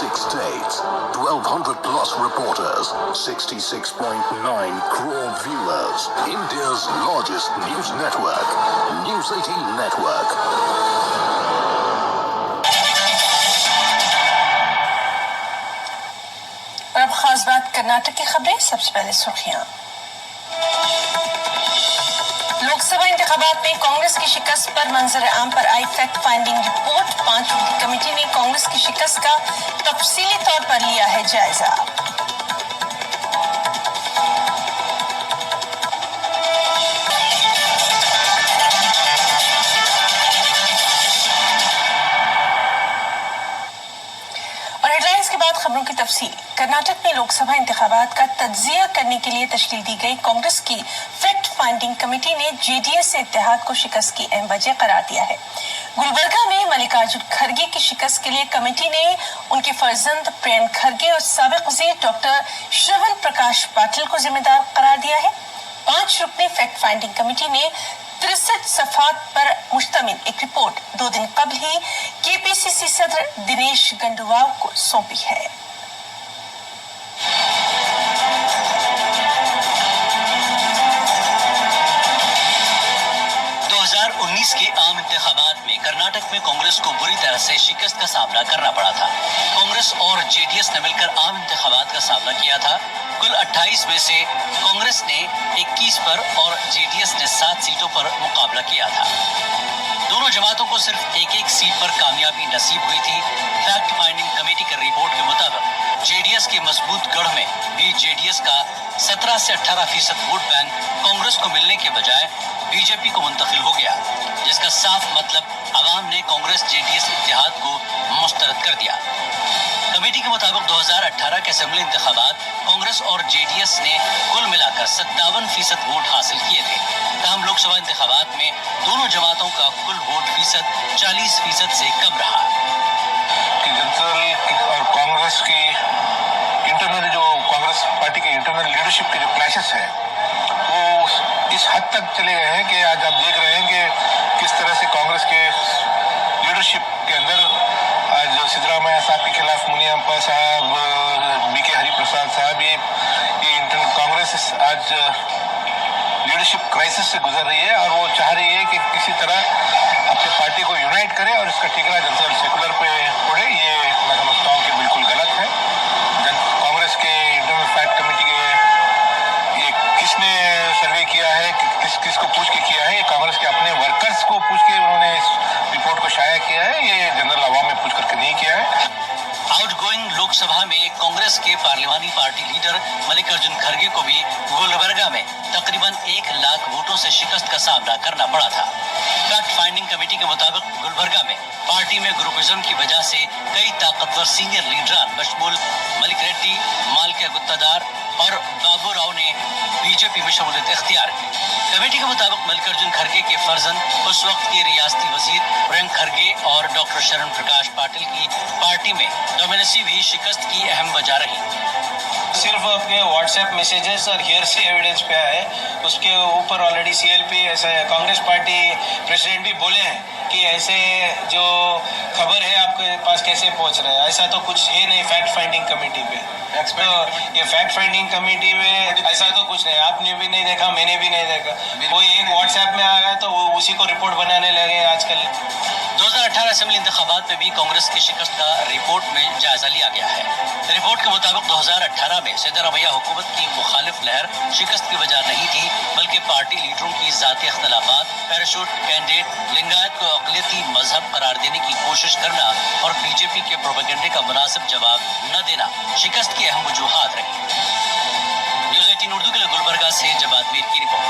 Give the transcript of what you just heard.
36 states, 1,200 plus reporters, 66.9 crore viewers. India's largest news network, News 18 Network. और अब खास बात कर्नाटक की खबरें। सबसे पहले सुर्खियां। लोकसभा इंतखाबात में कांग्रेस की शिकस्त पर मंजर आम पर आई फैक्ट फाइंडिंग रिपोर्ट। 5 रुकनी कमेटी ने कांग्रेस की शिकस्त का तफसीली तौर पर लिया है जायजा। खबरों की तफसील। कर्नाटक में लोकसभा इंतखाबात का तज्जिया करने के लिए तश्कील दी गई कांग्रेस की फैक्ट फाइंडिंग कमेटी ने जेडीएस से इत्तेहाद को शिकस्त की अहम वजह करार दिया है। गुलबर्गा में मल्लिकार्जुन खड़गे की शिकस्त के लिए कमेटी ने उनके फर्जंद प्रियंक खड़गे और साबिक वजीर डॉक्टर श्रवण प्रकाश पाटिल को जिम्मेदार करार दिया है। 5 रुकनी फैक्ट फाइंडिंग कमेटी ने 63 सफात पर मुश्तमिल एक रिपोर्ट 2 दिन कबल ही केपीसीसी सदर दिनेश गंडूवाल को सौंपी है। 2019 के आम इंतखाबात में कर्नाटक में कांग्रेस को बुरी तरह से शिकस्त का सामना करना पड़ा था। कांग्रेस और जेडीएस ने मिलकर आम इंतखाबात का सामना किया था। कुल 28 में से कांग्रेस ने 21 पर और जेडीएस ने 7 सीटों पर मुकाबला किया था। दोनों जमातों को सिर्फ एक सीट पर कामयाबी नसीब हुई थी। फैक्ट फाइंडिंग कमेटी की रिपोर्ट के मुताबिक जेडीएस के मजबूत गढ़ में भी जेडीएस का 17 से 18% वोट बैंक कांग्रेस को मिलने के बजाय बीजेपी को मुंतकिल हो गया, जिसका साफ मतलब अवाम ने कांग्रेस जेडीएस इत्तेहाद को मुस्तरद कर दिया। कमेटी के मुताबिक 2018 के असेंबली इंतखाबात कांग्रेस और जेडीएस ने कुल मिलाकर 57% वोट हासिल किए थे। तहम लोकसभा इंतखाबात में दोनों जमातों का कुल वोट फीसद 40% से कम रहा। जनरल और कांग्रेस की इंटरनल जो कांग्रेस पार्टी के इंटरनल लीडरशिप के जो क्लैशेस हैं वो इस हद तक चले गए हैं कि आज आप देख रहे हैं कि किस तरह से कांग्रेस के लीडरशिप के अंदर आज सिद्धरामैया साहब के खिलाफ मुनियप्पा साहब, बीके हरिप्रसाद साहब, ये इंटरनल कांग्रेस आज लीडरशिप क्राइसिस से गुजर रही है और वो चाह रही है कि किसी तरह अपनी पार्टी को यूनाइट करे और इसका ठिकाना जनरल सेकुलर पे पड़े। ये मैं समझता हूँ कि बिल्कुल गलत है। कांग्रेस के इंटरनल फैक्ट कमेटी के किसने सर्वे किया है, किसको पूछ के किया है? ये कांग्रेस के अपने वर्कर्स को पूछ के उन्होंने इस रिपोर्ट को शाया किया है, ये जनरल अवाम में पूछ करके नहीं किया है। आउटगोइंग लोकसभा में कांग्रेस के पार्लिमानी पार्टी लीडर मल्लिकार्जुन खड़गे को भी गुलबर्गा में तकरीबन 1 लाख वोटों से शिकस्त का सामना करना पड़ा था। फैक्ट फाइंडिंग कमेटी के मुताबिक गुलबर्गा में पार्टी में ग्रुपिज्म की वजह से कई ताकतवर सीनियर लीडरान बशमूल मलिक रेड्डी, मालका गुत्तादार और बाबू राव ने बीजेपी में शमूलियत इख्तियार की। कमेटी के मुताबिक मल्लिकार्जुन खड़गे के फर्जंद उस वक्त के रियासती वजीर प्रियंक खड़गे और डॉक्टर शरण प्रकाश पाटिल की पार्टी में डोमिनेंसी भी शिकस्त की अहम वजह रही। सिर्फ अपने व्हाट्सएप मैसेजेस और हियरसे एविडेंस पे है, उसके ऊपर ऑलरेडी सीएलपी ऐसे कांग्रेस पार्टी प्रेसिडेंट भी बोले हैं कि ऐसे जो खबर है आपके पास कैसे पहुंच रहा है, ऐसा तो कुछ है नहीं फैक्ट फाइंडिंग कमेटी पे। तो ये फैक्ट फाइंडिंग कमेटी में ऐसा तो कुछ नहीं, आपने भी नहीं देखा, मैंने भी नहीं देखा। कोई एक व्हाट्सएप में आ गया तो वो उसी को रिपोर्ट बनाने लगे आजकल। 2018 असेंबली इंतखाबात में भी कांग्रेस की शिकस्त का रिपोर्ट में जायजा लिया गया है। रिपोर्ट के मुताबिक 2018 में सिद्धरामैया हुकूमत की मुखालिफ लहर शिकस्त की वजह नहीं थी, बल्कि पार्टी लीडरों की जाती अख्तलाफात, पैराशूट कैंडिडेट, लिंगायत को अक़लियती मजहब करार देने की कोशिश करना और बीजेपी के प्रोपेगेंडे का मुनासिब जवाब न देना शिकस्त की अहम वजूहात रही। न्यूज़ 18 उर्दू के लिए गुलबर्गा से जवाद मीर की रिपोर्ट।